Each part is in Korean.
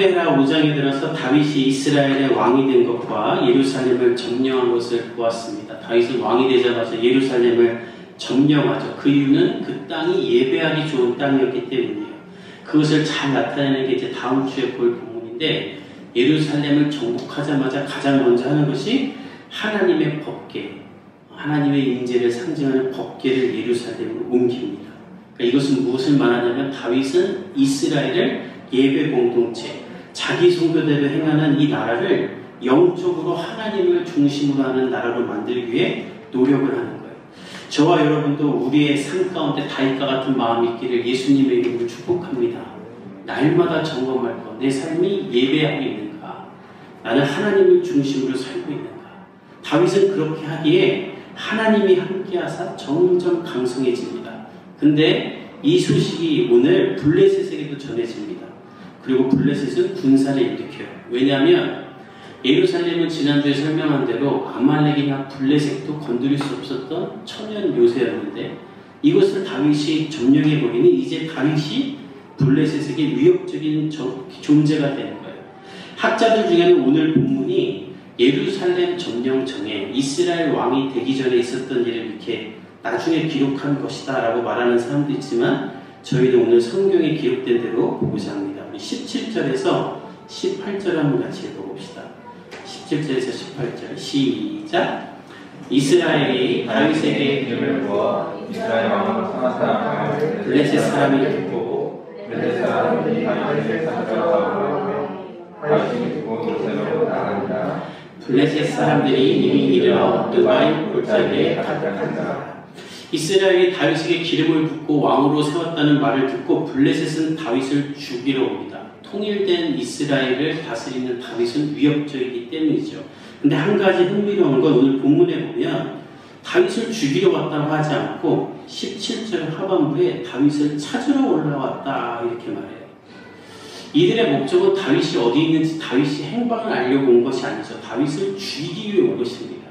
사무엘하 5장에 들어서 다윗이 이스라엘의 왕이 된 것과 예루살렘을 점령한 것을 보았습니다. 다윗은 왕이 되자마자 예루살렘을 점령하죠. 그 이유는 그 땅이 예배하기 좋은 땅이었기 때문이에요. 그것을 잘 나타내는 게 이제 다음 주에 볼 부분인데, 예루살렘을 정복하자마자 가장 먼저 하는 것이 하나님의 법궤, 하나님의 임재를 상징하는 법궤를 예루살렘으로 옮깁니다. 그러니까 이것은 무엇을 말하냐면, 다윗은 이스라엘을 예배 공동체, 자기 성교대로 행하는 이 나라를 영적으로 하나님을 중심으로 하는 나라로 만들기 위해 노력을 하는 거예요. 저와 여러분도 우리의 삶 가운데 다윗과 같은 마음이 있기를 예수님의 이름으로 축복합니다. 날마다 점검할 것, 내 삶이 예배하고 있는가? 나는 하나님을 중심으로 살고 있는가? 다윗은 그렇게 하기에 하나님이 함께하사 점점 강성해집니다. 근데 이 소식이 오늘 블레셋에게도 전해집니다. 그리고 블레셋은 군사를 일으켜요. 왜냐하면 예루살렘은 지난주에 설명한 대로 아말렉이나 블레셋도 건드릴 수 없었던 천연 요새였는데, 이것을 다윗이 점령해버리니 이제 다윗이 블레셋에게 위협적인 존재가 되는 거예요. 학자들 중에는 오늘 본문이 예루살렘 점령 전에 이스라엘 왕이 되기 전에 있었던 일을 이렇게 나중에 기록한 것이다 라고 말하는 사람도 있지만, 저희는 오늘 성경에 기록된 대로 보고자 합니다. 우리 17절에서 18절 한번 같이 읽어봅시다. 17절에서 18절 시작. 이스라엘이 다윗에게 기름을 부어 이스라엘 왕으로 삼은 사람을 블레셋 사람이 듣고, 블레셋 사람이 다윗에게 찾아가고 다윗이 듣고 예루살렘으로 나간다. 블레셋 사람들이 이미 이르러 르바임 골짜기에 가득한다. 이스라엘이 다윗에게 기름을 붓고 왕으로 세웠다는 말을 듣고 블레셋은 다윗을 죽이러 옵니다. 통일된 이스라엘을 다스리는 다윗은 위협적이기 때문이죠. 근데 한 가지 흥미로운 건 오늘 본문에 보면 다윗을 죽이러 왔다고 하지 않고 17절 하반부에 다윗을 찾으러 올라왔다 이렇게 말해요. 이들의 목적은 다윗이 어디 있는지 다윗이 행방을 알려고 온 것이 아니죠. 다윗을 죽이기 위해 온 것입니다.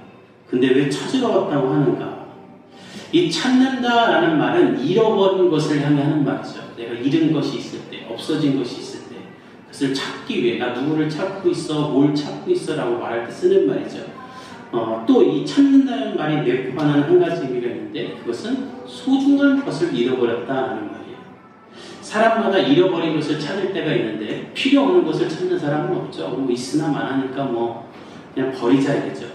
근데 왜 찾으러 왔다고 하는가? 이 찾는다라는 말은 잃어버린 것을 향해 하는 말이죠. 내가 잃은 것이 있을 때, 없어진 것이 있을 때, 그것을 찾기 위해, 나 누구를 찾고 있어, 뭘 찾고 있어 라고 말할 때 쓰는 말이죠. 또 이 찾는다는 말이 내포하는 한 가지 의미가 있는데, 그것은 소중한 것을 잃어버렸다라는 말이에요. 사람마다 잃어버린 것을 찾을 때가 있는데, 필요 없는 것을 찾는 사람은 없죠. 뭐 있으나 마나니까 뭐 그냥 버리자야겠죠.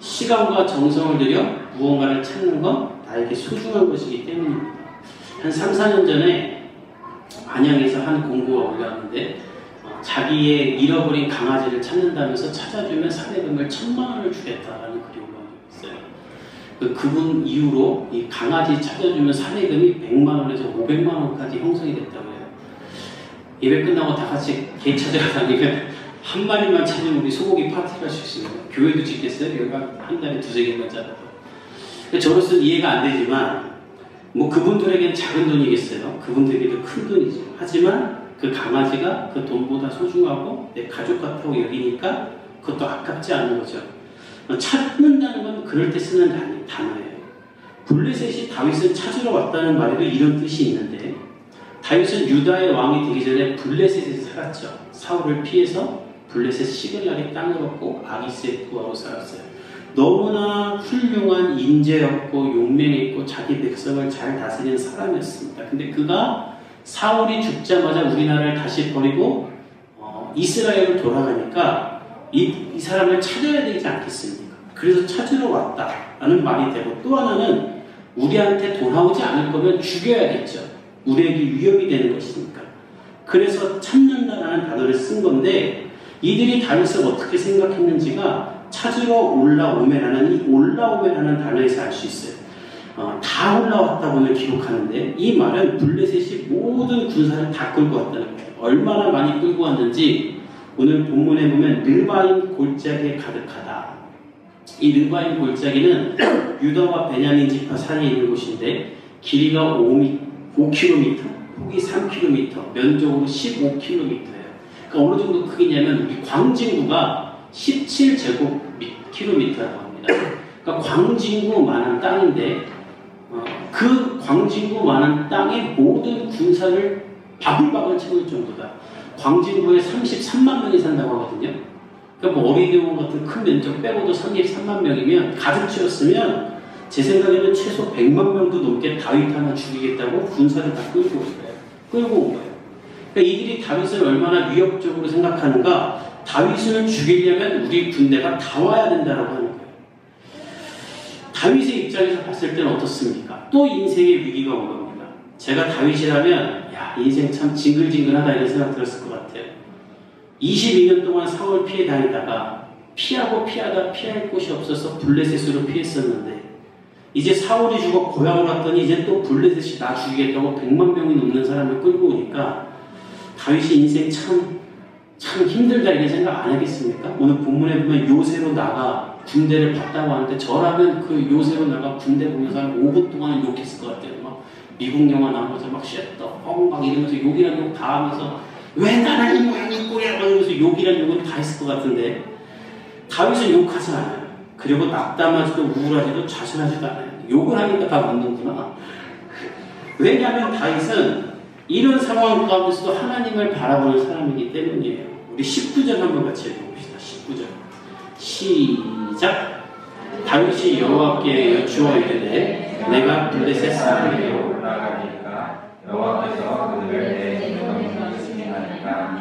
시간과 정성을 들여 무언가를 찾는 건 나에게 소중한 것이기 때문입니다. 한 3, 4년 전에 안양에서 한 공고가 올라왔는데, 자기의 잃어버린 강아지를 찾는다면서 찾아주면 사례금을 1,000만 원을 주겠다라는 글이 올라온 적이 있어요. 그분 이후로 이 강아지 찾아주면 사례금이 100만 원에서 500만 원까지 형성이 됐다고 해요. 예배 끝나고 다 같이 개 찾으러 다니면 한 마리만 찾으면 우리 소고기 파티를 할 수 있습니다. 교회도 짓겠어요? 여기가 한 달에 2-3개만 잡아도. 저로서는 이해가 안 되지만, 뭐 그분들에겐 작은 돈이겠어요. 그분들에게도 큰 돈이죠. 하지만 그 강아지가 그 돈보다 소중하고 내 가족 같다고 여기니까 그것도 아깝지 않은 거죠. 찾는다는 건 그럴 때 쓰는 단어예요. 블레셋이 다윗을 찾으러 왔다는 말에도 이런 뜻이 있는데, 다윗은 유다의 왕이 되기 전에 블레셋에서 살았죠. 사울을 피해서 블레셋 시글락의 땅을 얻고 아기스에 구하고 살았어요. 너무나 훌륭한 인재였고 용맹했고 자기 백성을 잘 다스리는 사람이었습니다. 근데 그가 사울이 죽자마자 우리나라를 다시 버리고 이스라엘로 돌아가니까 이 사람을 찾아야 되지 않겠습니까? 그래서 찾으러 왔다라는 말이 되고, 또 하나는 우리한테 돌아오지 않을 거면 죽여야겠죠. 우리에게 위협이 되는 것이니까. 그래서 찾는다라는 단어를 쓴 건데, 이들이 다윗을 어떻게 생각했는지가 찾으러 올라오매라는 이 올라오매라는 단어에서 알 수 있어요. 다 올라왔다고는 기록하는데, 이 말은 블레셋이 모든 군사를 다 끌고 왔다는 거예요. 얼마나 많이 끌고 왔는지 오늘 본문에 보면 르바임 골짜기에 가득하다. 이 르바임 골짜기는 유다와 베냐민 지파 사이에 있는 곳인데, 길이가 5km, 폭이 3km, 면적으로 15km예요. 그러니까 어느 정도 크기냐면 우리 광진구가 17제곱킬로미터라고 합니다. 그러니까 광진구만한 땅인데, 그 광진구만한 땅에 모든 군사를 바글바글 채울 정도다. 광진구에 33만 명이 산다고 하거든요. 그러니까 뭐 어린이대원 같은 큰 면적 빼고도 33만 명이면 가득 채웠으면 제 생각에는 최소 100만 명도 넘게 다윗 하나 죽이겠다고 군사를 다 끌고 온 거예요. 끌고 온 거예요. 그러니까 이들이 다윗을 얼마나 위협적으로 생각하는가. 다윗을 죽이려면 우리 군대가 다 와야 된다라고 하는 거예요. 다윗의 입장에서 봤을 때는 어떻습니까? 또 인생의 위기가 온 겁니다. 제가 다윗이라면 야 인생 참 징글징글하다 이런 생각 들었을 것 같아요. 22년 동안 사울 피해 다니다가 피하고 피하다 피할 곳이 없어서 블레셋으로 피했었는데 이제 사울이 죽어 고향으로 왔더니 이제 또 블레셋이 나 죽이겠다고 100만 명이 넘는 사람을 끌고 오니까 다윗이 인생 참 힘들다 이런 생각 안 하겠습니까? 오늘 본문에 보면 요새로 나가 군대를 봤다고 하는데 저라면 그 요새로 나가 군대 보면서 한 5분 동안 욕했을 것 같아요. 막 미국 영화 나오면서 막 쉣더 막 이러면서 욕이란 욕 다 하면서 왜 나는 이 모양이 꼬야 이러면서 욕이란 욕은 다 했을 것 같은데 다윗은 욕하지 않아요. 그리고 낙담하지도 우울하지도 좌절하지도 않아요. 욕을 하니까 다 웃는구나. 왜냐하면 다윗은 이런 상황 가운데서도 하나님을 바라보는 사람이기 때문이에요. 우리 19절 한번 같이 읽어봅시다. 19절 시작. 다윗이 여호와께 여쭈어 이르되 내가 블레셋 사람이요 올라가니까 여호와께서 그를 내 이름으로 지칭하니까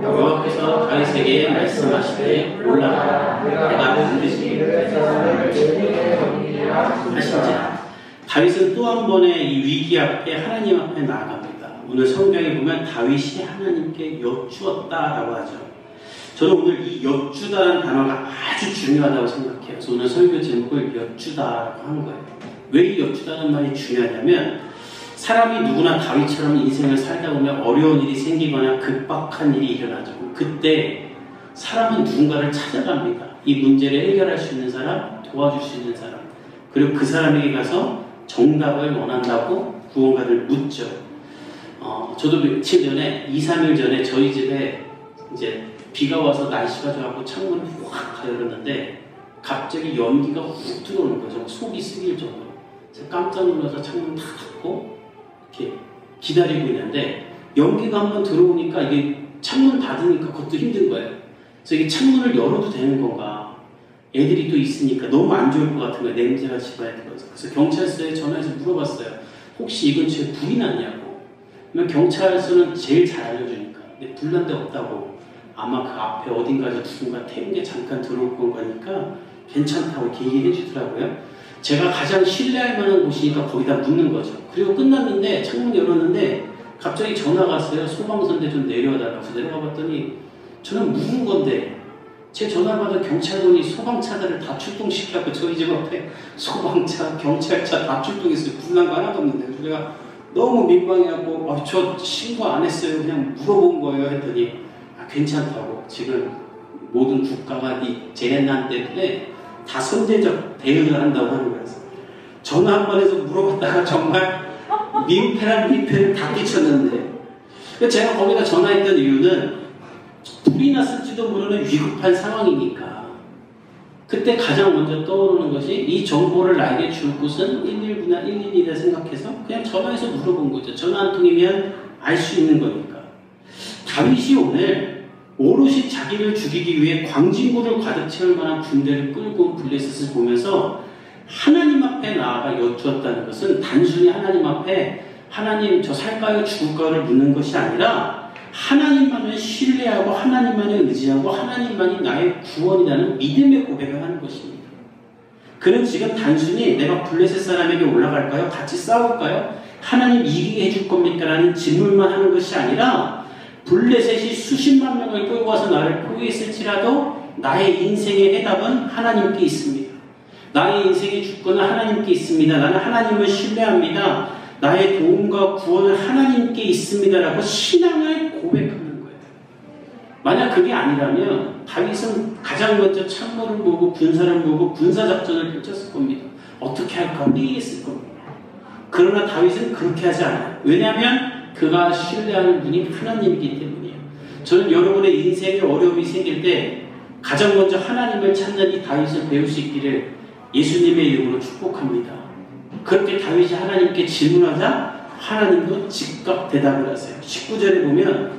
여호와께서 다윗에게 말씀하시되 올라가라 내가 반드시 블레셋을 하신지라. 다윗은 또 한 번의 이 위기 앞에 하나님 앞에 나아갑니다. 오늘 성경에 보면 다윗이 하나님께 여쭈었다라고 하죠. 저는 오늘 이 여쭈다라는 단어가 아주 중요하다고 생각해요. 그래서 오늘 설교 제목을 여쭈다라고 하는 거예요. 왜 이 여쭈다는 말이 중요하냐면 사람이 누구나 다윗처럼 인생을 살다 보면 어려운 일이 생기거나 급박한 일이 일어나죠. 그때 사람은 누군가를 찾아갑니다. 이 문제를 해결할 수 있는 사람, 도와줄 수 있는 사람. 그리고 그 사람에게 가서 정답을 원한다고 구원가를 묻죠. 저도 며칠 전에 2, 3일 전에 저희 집에 이제 비가 와서 날씨가 좋아갖고 창문을 확 열었는데 갑자기 연기가 훅 들어오는 거죠. 속이 쓰릴 정도로. 그래서 깜짝 놀라서 창문 다 닫고 이렇게 기다리고 있는데 연기가 한번 들어오니까 이게 창문 닫으니까 그것도 힘든 거예요. 그래서 이게 창문을 열어도 되는 건가. 애들이 또 있으니까 너무 안 좋을 것 같은 거예요. 냄새가 집어야 들어서. 그래서 경찰서에 전화해서 물어봤어요. 혹시 이 근처에 불이 났냐고. 그러면 경찰서는 제일 잘 알려주니까. 근데 불난 데 없다고. 아마 그 앞에 어딘가에서 누군가 태운 게 잠깐 들어올 거니까 괜찮다고 이렇게 얘기해 주더라고요. 제가 가장 신뢰할 만한 곳이니까 거기다 묻는 거죠. 그리고 끝났는데 창문 열었는데 갑자기 전화가 왔어요. 소방서인데 좀 내려와달라고. 그래서 내려가 봤더니 저는 묵은 건데 제 전화를 받은 경찰분이 소방차들을 다 출동시켜갖고 저희 집 앞에 소방차, 경찰차 다 출동했어요. 불난 거 하나도 없는데. 그래서 제가 너무 민망해갖고 저 신고 안 했어요. 그냥 물어본 거예요. 했더니 괜찮다고. 지금 모든 국가가 이 재난 때문에 다 선제적 대응을 한다고 하는 거예요. 전화 한 번 해서 물어봤다가 정말 민폐를 다 끼쳤는데 제가 거기다 전화했던 이유는 불이 났을지도 모르는 위급한 상황이니까 그때 가장 먼저 떠오르는 것이 이 정보를 나에게 줄 곳은 119나 112다 생각해서 그냥 전화해서 물어본 거죠. 전화 한 통이면 알 수 있는 거니까. 다윗이 오늘 오롯이 자기를 죽이기 위해 광진구를 가득 채울 만한 군대를 끌고 온 블레셋을 보면서 하나님 앞에 나아가 여쭈었다는 것은 단순히 하나님 앞에 하나님 저 살까요 죽을까요를 묻는 것이 아니라 하나님만을 신뢰하고 하나님만을 의지하고 하나님만이 나의 구원이라는 믿음의 고백을 하는 것입니다. 그는 지금 단순히 내가 블레셋 사람에게 올라갈까요? 같이 싸울까요? 하나님 이기게 해줄 겁니까? 라는 질문만 하는 것이 아니라 블레셋이 수십만 명을 끌고 와서 나를 포위했을지라도 나의 인생의 해답은 하나님께 있습니다. 나의 인생의 주권은 하나님께 있습니다. 나는 하나님을 신뢰합니다. 나의 도움과 구원은 하나님께 있습니다라고 신앙을 고백하는 거예요. 만약 그게 아니라면 다윗은 가장 먼저 창문을 보고 군사를 보고 군사작전을 펼쳤을 겁니다. 어떻게 할까 회의했을 겁니다. 그러나 다윗은 그렇게 하지 않아요. 왜냐하면 그가 신뢰하는 분이 하나님이기 때문이에요. 저는 여러분의 인생에 어려움이 생길 때 가장 먼저 하나님을 찾는 이 다윗을 배울 수 있기를 예수님의 이름으로 축복합니다. 그렇게 다윗이 하나님께 질문하자 하나님도 즉각 대답을 하세요. 19절에 보면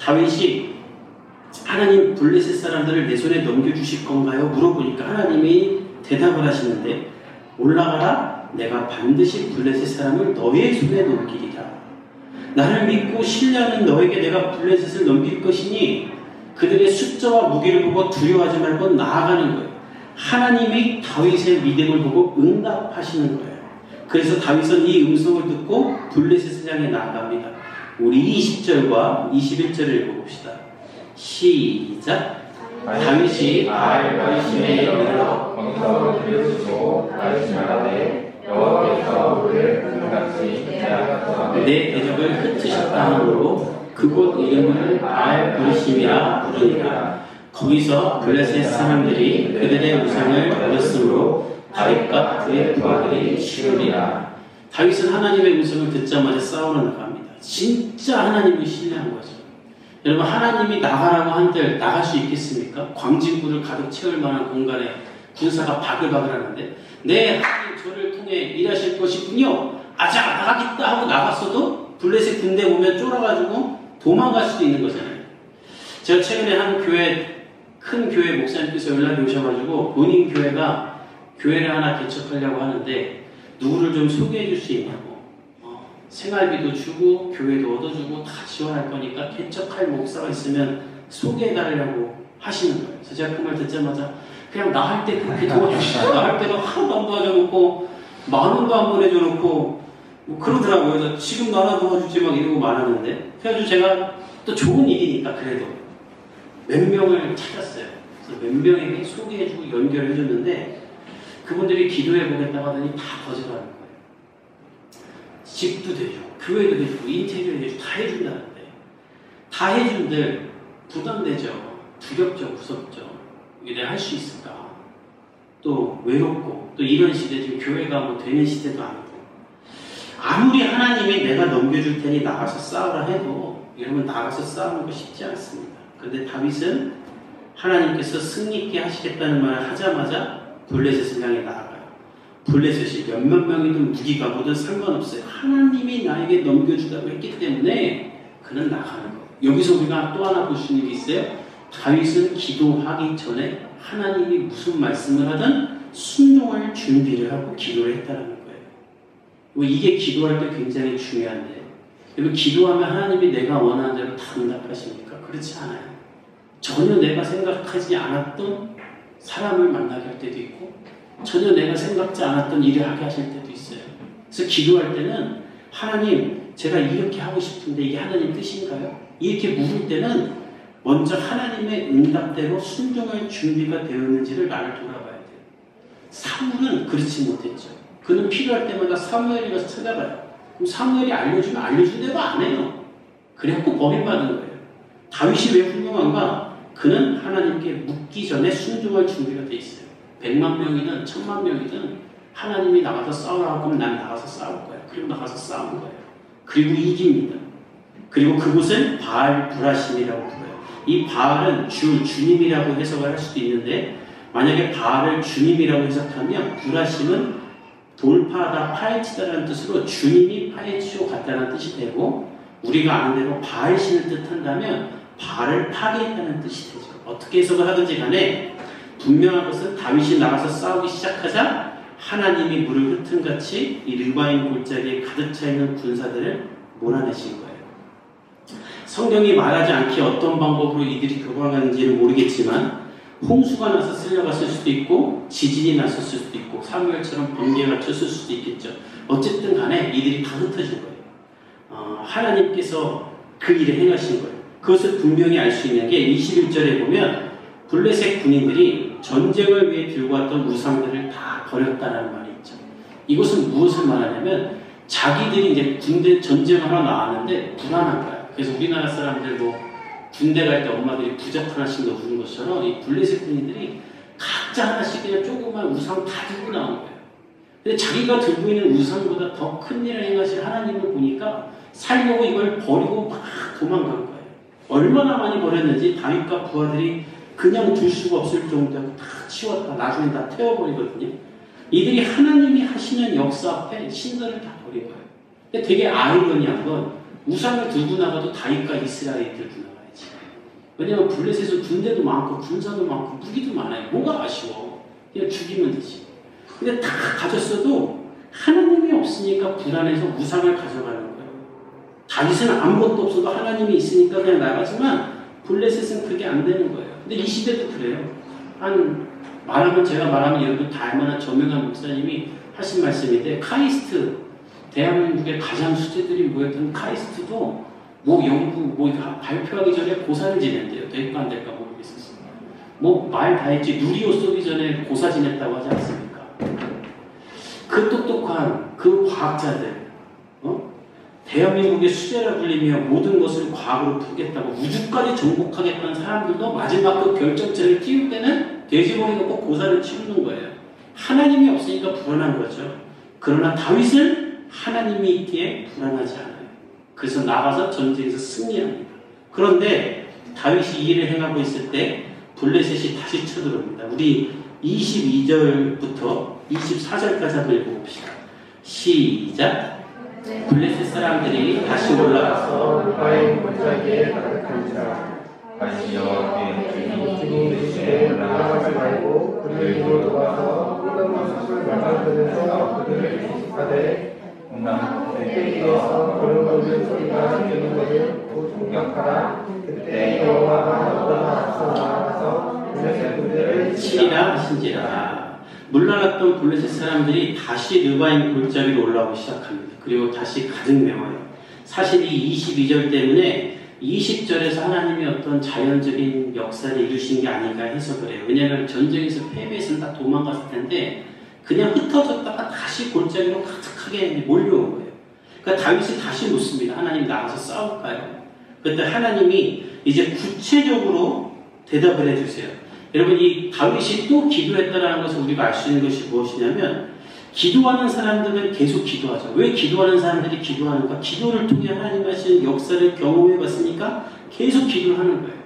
다윗이 하나님 블레셋 사람들을 내 손에 넘겨주실 건가요? 물어보니까 하나님이 대답을 하시는데 올라가라 내가 반드시 블레셋 사람을 너의 손에 넘기리라. 나를 믿고 신뢰하는 너에게 내가 블레셋을 넘길 것이니 그들의 숫자와 무기를 보고 두려워하지 말고 나아가는 거예요. 하나님이 다윗의 믿음을 보고 응답하시는 거예요. 그래서 다윗은 이 음성을 듣고 블레셋을 향해 나아갑니다. 우리 20절과 21절을 읽어봅시다. 시작. 다윗이 바알 버리심에 이르러 건성을 들여주시고 말씀하되 여호와께서 우리를 금같이 대하셨다. 내 대적을 흩으셨다 하므로 그곳 이름을 바알 버리심이라 부르니라. 거기서 블레셋 사람들이 그들의 우상을 버렸으므로 다윗과 그의 부하들이 쉬우리라. 다윗은 하나님의 음성을 듣자마자 싸우러 나갑니다. 진짜 하나님을 신뢰한 거죠. 여러분 하나님이 나가라고 한들 나갈 수 있겠습니까? 광진구를 가득 채울 만한 공간에 군사가 바글바글 하는데 네 하나님 저를 통해 일하실 것이군요. 아자 나가겠다 하고 나갔어도 블레셋 군대 보면 쫄아가지고 도망갈 수도 있는 거잖아요. 제가 최근에 한 교회 큰 교회 목사님께서 연락이 오셔가지고 본인 교회가 교회를 하나 개척하려고 하는데 누구를 좀 소개해 줄 수 있냐고 생활비도 주고 교회도 얻어주고 다 지원할 거니까 개척할 목사가 있으면 소개해 달라고 하시는 거예요. 그래서 제가 그 말 듣자마자 그냥 나 할 때 그렇게 도와주시고 나 할 때도 하나도 안 도와줘놓고 10,000원도 안 보내줘놓고 뭐 그러더라고요. 그래서 지금 너 하나 도와주지 막 이러고 말하는데 그래가지고 제가 또 좋은 일이니까 그래도 몇 명을 찾았어요. 그래서 몇 명에게 소개해주고 연결해줬는데 그분들이 기도해보겠다고 하더니 다 거절하는 거예요. 집도 대주고 교회도 해주고 인테리어도 해주고 다 해준다는데 다 해준들 부담되죠. 두렵죠. 무섭죠. 이게 내가 할 수 있을까? 또 외롭고 또 이런 시대 지금 교회가 뭐 되는 시대도 아니고 아무리 하나님이 내가 넘겨줄 테니 나가서 싸우라 해도 여러분 나가서 싸우는 거 쉽지 않습니다. 그런데 다윗은 하나님께서 승리 있게 하시겠다는 말을 하자마자 블레셋을 향해 나아가요. 블레셋이 몇몇 명이든 무기가 뭐든 상관없어요. 하나님이 나에게 넘겨주다고 했기 때문에 그는 나가는 거예요. 여기서 우리가 또 하나 볼 수 있는 게 있어요. 다윗은 기도하기 전에 하나님이 무슨 말씀을 하든 순종할 준비를 하고 기도를 했다는 거예요. 이게 기도할 때 굉장히 중요한데 여러분 기도하면 하나님이 내가 원하는 대로 다 응답하십니까? 그렇지 않아요. 전혀 내가 생각하지 않았던 사람을 만나게 할 때도 있고 전혀 내가 생각지 않았던 일을 하게 하실 때도 있어요. 그래서 기도할 때는 하나님 제가 이렇게 하고 싶은데 이게 하나님 뜻인가요? 이렇게 물을 때는 먼저 하나님의 응답대로 순종할 준비가 되었는지를 나를 돌아봐야 돼요. 사울은 그렇지 못했죠. 그는 필요할 때마다 사무엘이 가서 찾아가요. 그럼 사무엘이 알려주면 알려준 대로 안 해요. 그래갖고 버림받은 거예요. 다윗이 왜 훌륭한가? 그는 하나님께 묻기 전에 순종할 준비가 돼 있어요. 100만 명이든 1000만 명이든 하나님이 나가서 싸우라고 하면 난 나가서 싸울 거야. 그리고 나가서 싸운 거예요. 그리고 이깁니다. 그리고 그곳은 바알 브라심이라고 불러요. 이 바알은 주님이라고 해석을 할 수도 있는데 만약에 바알을 주님이라고 해석하면 브라심은 돌파하다 파헤치다라는 뜻으로 주님이 파헤치고 갔다는 뜻이 되고 우리가 아는 대로 바알신을 뜻한다면 바알을 파괴했다는 뜻이 되죠. 어떻게 해석을 하든지 간에 분명한 것은 다윗이 나가서 싸우기 시작하자 하나님이 물을 흩은같이 이 르바임 골짜기에 가득 차있는 군사들을 몰아내신 거예요. 성경이 말하지 않기에 어떤 방법으로 이들이 도망가는지는 모르겠지만 홍수가 나서 쓸려갔을 수도 있고 지진이 났을 수도 있고 사무엘처럼 번개가 쳤을 수도 있겠죠. 어쨌든 간에 이들이 다 흩어진 거예요. 하나님께서 그 일을 행하신 거예요. 그것을 분명히 알 수 있는 게 21절에 보면 블레셋 군인들이 전쟁을 위해 들고 왔던 우상들을 다 버렸다라는 말이 있죠. 이것은 무엇을 말하냐면 자기들이 이제 군대 전쟁하러 나왔는데 불안한 거야. 그래서 우리나라 사람들 뭐 군대 갈 때 엄마들이 부적 하나씩 넣어주는 것처럼 이 블레셋 군인들이 각자 하나씩 그냥 조그만 우상 다 들고 나온 거예요. 근데 자기가 들고 있는 우상보다 더 큰 일을 행하실 하나님을 보니까 살려고 이걸 버리고 막 도망간 거예요. 얼마나 많이 버렸는지 다윗과 부하들이 그냥 둘 수가 없을 정도로 다 치웠다. 나중에 다 태워버리거든요. 이들이 하나님이 하시는 역사 앞에 신들을 다 버린 거예요. 근데 되게 아이러니한 건 우상을 들고 나가도 다윗과 이스라엘이 들고 나가야지. 왜냐하면 블레셋은 군대도 많고 군사도 많고 무기도 많아요. 뭐가 아쉬워? 그냥 죽이면 되지. 근데 다 가졌어도 하나님이 없으니까 불안해서 우상을 가져가는 거예요. 다윗은 아무것도 없어도 하나님이 있으니까 그냥 나가지만 블레셋은 그게 안 되는 거예요. 근데 이 시대도 그래요. 제가 말하면 여러분 다 알만한 저명한 목사님이 하신 말씀인데, 카이스트, 대한민국의 가장 수재들이 모였던 카이스트도 연구 발표하기 전에 고사를 지낸대요. 될까 안 될까 모르겠었어요. 말 다 했지. 누리호 쏘기 전에 고사 지냈다고 하지 않습니까? 그 똑똑한 그 과학자들, 대한민국의 수재라 불리며 모든 것을 과학으로 풀겠다고 우주까지 정복하겠다는 사람들도 마지막 그 결정체를 띄울 때는 돼지고기가 꼭 고사를 치르는 거예요. 하나님이 없으니까 불안한 거죠. 그러나 다윗은 하나님이 있기에 불안하지 않아요. 그래서 나가서 전쟁에서 승리합니다. 그런데 다윗이 이 일을 행하고 있을 때 블레셋이 다시 쳐들어옵니다. 우리 22절부터 24절까지 한번 읽어봅시다. 시작. 블레셋 사람들이 다시 올라가서 에브라임 골짜기에 가득한지라. 다시 여호와께 주님 대신에 올라가지 말고 그들을 돌아서 홀라무숲을 말하면서 그들을 기습하되 꼭대기에서 걸음걸는 소리가 들리는 것을 공격하라. 그때 여호와가 너보다 앞서 나아가서 블레셋 군대를 치리라 하신지라. 물러났던 블레셋 사람들이 다시 르바임 골짜기로 올라오기 시작합니다. 그리고 다시 가득 메워요. 사실 이 22절 때문에 20절에서 하나님이 어떤 자연적인 역사를 이루신 게 아닌가 해서 그래요. 왜냐하면 전쟁에서 패배해서 다 도망갔을 텐데 그냥 흩어졌다가 다시 골짜기로 가득하게 몰려온 거예요. 그러니까 다윗이 다시 묻습니다. 하나님 나가서 싸울까요? 그때 하나님이 이제 구체적으로 대답을 해주세요. 여러분, 이 다윗이 또 기도했다는 것을 우리가 알 수 있는 것이 무엇이냐면, 기도하는 사람들은 계속 기도하죠. 왜 기도하는 사람들이 기도하는가? 기도를 통해 하나님 하시는 역사를 경험해 봤으니까 계속 기도를 하는 거예요.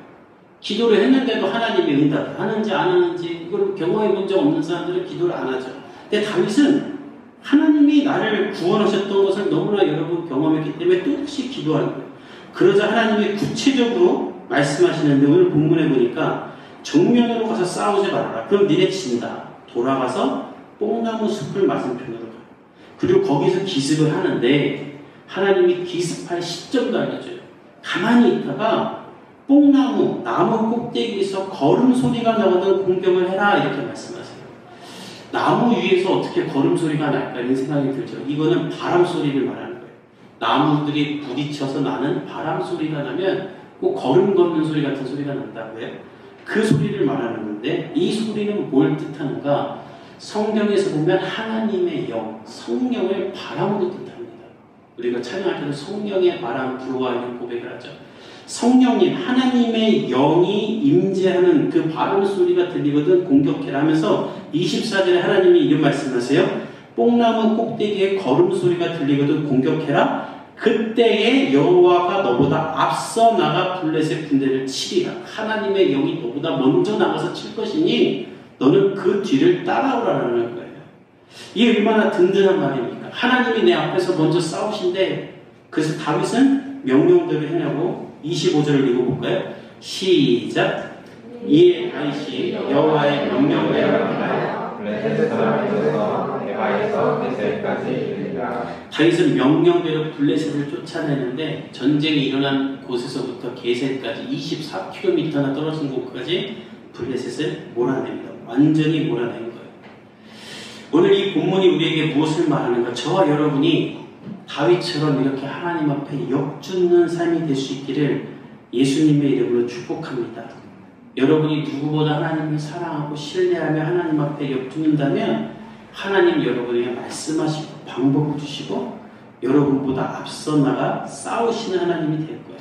기도를 했는데도 하나님이 응답하는지 안 하는지 이걸 경험해 본 적 없는 사람들은 기도를 안 하죠. 근데 다윗은 하나님이 나를 구원하셨던 것을 너무나 여러 번 경험했기 때문에 또다시 기도하는 거예요. 그러자 하나님이 구체적으로 말씀하시는데, 오늘 본문에 보니까 정면으로 가서 싸우지 말아라. 그럼 니네 진다. 돌아가서 뽕나무 숲을 맞은편으로 가요. 그리고 거기서 기습을 하는데 하나님이 기습할 시점도 알려줘요. 가만히 있다가 뽕나무, 나무 꼭대기에서 걸음소리가 나거든 공격을 해라, 이렇게 말씀하세요. 나무 위에서 어떻게 걸음소리가 날까 이런 생각이 들죠. 이거는 바람소리를 말하는 거예요. 나무들이 부딪혀서 나는 바람소리가 나면 꼭 걸음 걷는 소리 같은 소리가 난다고요. 그 소리를 말하는 건데, 이 소리는 뭘 뜻하는가? 성경에서 보면 하나님의 영, 성령을 바람으로 뜻합니다. 우리가 찬양할 때도 성령의 바람 불어와 있는 고백을 하죠. 성령님, 하나님의 영이 임재하는 그 바람 소리가 들리거든 공격해라 하면서 24절에 하나님이 이런 말씀하세요. 뽕나무 꼭대기에 걸음 소리가 들리거든 공격해라. 그때에 여호와가 너보다 앞서 나가 블레셋 군대를 치리라. 하나님의 영이 너보다 먼저 나가서 칠 것이니 너는 그 뒤를 따라오라는 거예요. 이게 얼마나 든든한 말입니까? 하나님이 내 앞에서 먼저 싸우신데, 그래서 다윗은 명령대로 해내고 25절을 읽어볼까요? 시작. 이에 다윗이 여호와의 명령대로 하여 블레셋 사람에서 에바에서 베셀까지 이르니라. 다윗은 명령대로 블레셋을 쫓아내는데, 전쟁이 일어난 곳에서부터 게셀까지 24km나 떨어진 곳까지 블레셋을 몰아냅니다. 완전히 몰아낸 거예요. 오늘 이 본문이 우리에게 무엇을 말하는가? 저와 여러분이 다윗처럼 이렇게 하나님 앞에 역죽는 삶이 될 수 있기를 예수님의 이름으로 축복합니다. 여러분이 누구보다 하나님을 사랑하고 신뢰하며 하나님 앞에 역죽는다면 하나님 여러분에게 말씀하시고 방법을 주시고 여러분보다 앞서 나가 싸우시는 하나님이 될 거예요.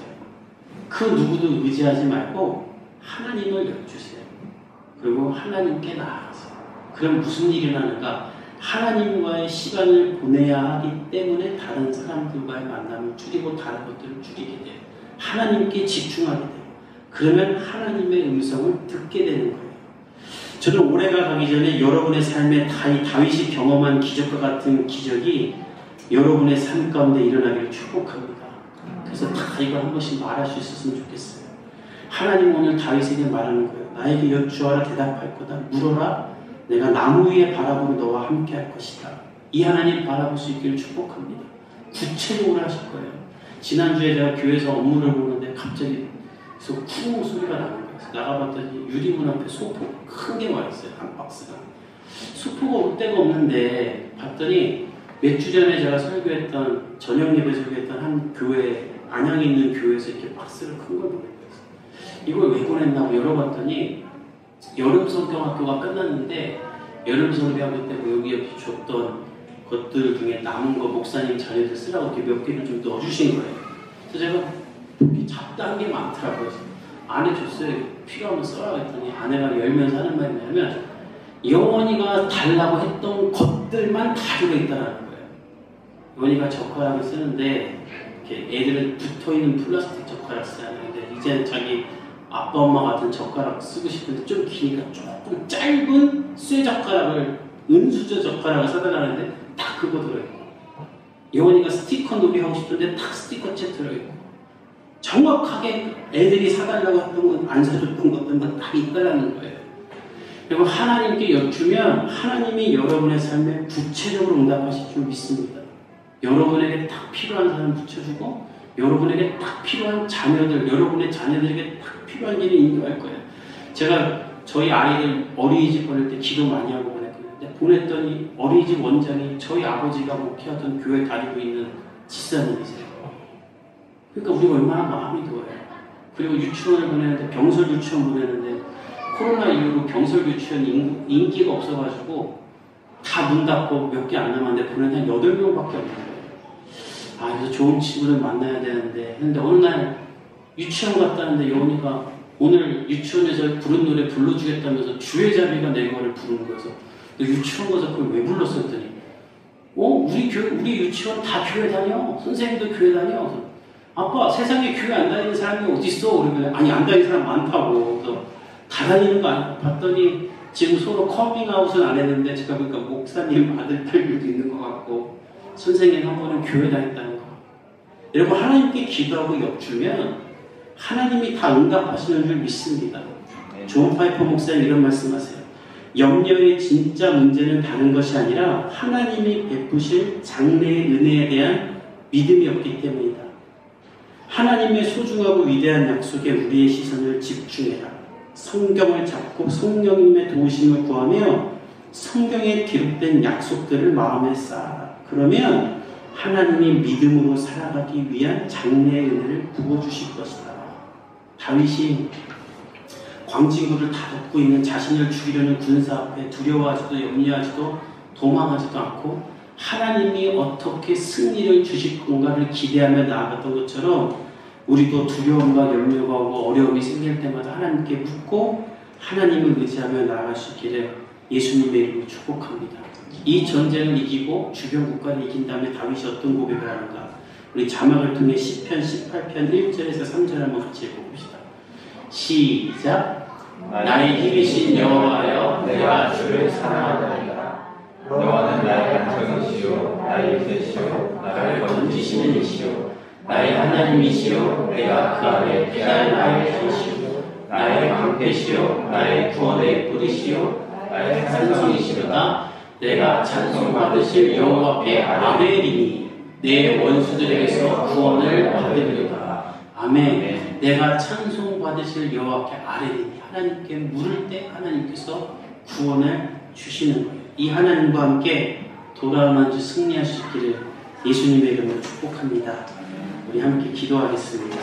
그 누구도 의지하지 말고 하나님을 역주세요. 그리고 하나님께 나아가세요. 그럼 무슨 일이 일어나는가? 하나님과의 시간을 보내야 하기 때문에 다른 사람들과의 만남을 줄이고 다른 것들을 줄이게 돼요. 하나님께 집중하게 돼요. 그러면 하나님의 음성을 듣게 되는 거예요. 저는 올해가 가기 전에 여러분의 삶에 다윗이 경험한 기적과 같은 기적이 여러분의 삶 가운데 일어나기를 축복합니다. 그래서 다 이거 한 번씩 말할 수 있었으면 좋겠어요. 하나님 오늘 다윗에게 말하는 거예요. 나에게 여쭈어라 대답할 거다. 물어라 내가 나무 위에 바라보고 너와 함께 할 것이다. 이 하나님 바라볼 수 있기를 축복합니다. 구체적으로 하실 거예요. 지난주에 제가 교회에서 업무를 보는데 갑자기 그래서 쿵 소리가 나는 거예요. 나가봤더니 유리문 앞에 소포 큰 게 와 있어요. 한 박스가. 소포가 올 데가 없는데 봤더니 몇 주 전에 제가 설교했던 저녁 예배 설교했던 한 교회 안양에 있는 교회에서 이렇게 박스를 큰 걸 보냈어요. 이걸 왜 보냈나고 열어봤더니 여름 성경학교가 끝났는데 여름 성경학교 때 여기 줬던 것들 중에 남은 거 목사님 자녀들 쓰라고 이렇게 몇 개를 좀 넣어주신 거예요. 그래서 제가 이렇게 잡다한 게 많더라고요. 안에 줬어요. 필요하면 써라 했더니 아내가 열면서 하는 말이 뭐냐면 영원이가 달라고 했던 것들만 다 들어있다는 거예요. 영원이가 젓가락을 쓰는데 이렇게 애들은 붙어있는 플라스틱 젓가락 써야 하는데 이제는 자기 아빠 엄마 같은 젓가락 쓰고 싶은데 좀 기니까 조금 짧은 쇠젓가락을 은수저 젓가락을 사달라는데 딱 그거 들어있고 영원이가 스티커 놀이 하고 싶은데 딱 스티커 책 들어있고 정확하게 애들이 사달라고 했던 건 안 사줬던 것들만 딱 있다라는 거예요. 그리고 하나님께 여쭈면 하나님이 여러분의 삶에 구체적으로 응답하실 줄 믿습니다. 여러분에게 딱 필요한 사람 붙여주고 여러분에게 딱 필요한 자녀들, 여러분의 자녀들에게 딱 필요한 일을 인도할 거예요. 제가 저희 아이들 어린이집 보낼 때 기도 많이 하고 보냈거든요. 보냈더니 어린이집 원장이 저희 아버지가 목회하던 교회 다니고 있는 집사님이세요. 그러니까 우리가 얼마나 마음이 더워요. 그리고 유치원을 보내는데 병설 유치원 보내는데 코로나 이후로 병설 유치원이 인기가 없어가지고 다 문 닫고 몇 개 안 남았는데 보낸 한 8명밖에 없는 거예요. 아, 그래서 좋은 친구들 만나야 되는데 했는데 어느 날 유치원 갔다는데 여운이가 오늘 유치원에서 부른 노래 불러주겠다면서 주의 자비가 내 거를 부르는 거여서 유치원 가서 그걸 왜 불렀어 했더니 우리 유치원 다 교회 다녀. 선생님도 교회 다녀. 아빠 세상에 교회 안 다니는 사람이 어딨어? 그러면 아니 안 다니는 사람 많다고. 그래서 다 다니는 거 아니야? 봤더니 지금 서로 커밍아웃은 안 했는데 제가 보니까 목사님 아들 딸들도 있는 것 같고 선생님 한 번은 교회 다녔다는 거. 여러분 하나님께 기도하고 엽주면 하나님이 다 응답하시는 줄 믿습니다. 존 파이퍼 목사님 이런 말씀하세요. 염려의 진짜 문제는 다른 것이 아니라 하나님이 베푸실 장래의 은혜에 대한 믿음이 없기 때문이다. 하나님의 소중하고 위대한 약속에 우리의 시선을 집중해라. 성경을 잡고 성령님의 도우심을 구하며 성경에 기록된 약속들을 마음에 쌓아라. 그러면 하나님이 믿음으로 살아가기 위한 장래의 은혜를 부어주실 것이다. 다윗이 광진구를 다 덮고 있는 자신을 죽이려는 군사 앞에 두려워하지도 염려하지도 도망하지도 않고 하나님이 어떻게 승리를 주실 건가를 기대하며 나아갔던 것처럼 우리도 두려움과 염려가 오고 어려움이 생길 때마다 하나님께 묻고 하나님을 의지하며 나아갈 수 있기를 예수님의 이름으로 축복합니다. 이 전쟁을 이기고 주변 국가를 이긴 다음에 다윗이 어떤 고백을 하는가? 우리 자막을 통해 시편 18편 1절에서 3절 한번 같이 읽어봅시다. 시작! 나의 힘이신 여호와여 내가 주를 사랑하나이다. 여호와는 나의 간청이시요 나의 요새시요 나를 건지시는 이시요 나의 하나님이시요 내가 그 안에 피할 나의 힘이시요 나의 방패시요 나의 구원의 뿌리시요 나의 산성이시로다. 내가 찬송받으실 여호와 앞에 아뢰리니 내 원수들에게서 구원을 받으리로다. 아멘. 내가 찬송받으실 여호와 앞에 아뢰리니 하나님께 물을 때 하나님께서 구원을 주시는 거예요. 이 하나님과 함께 돌아온 한 주 승리할 수 있기를 예수님의 이름으로 축복합니다. 우리 함께 기도하겠습니다.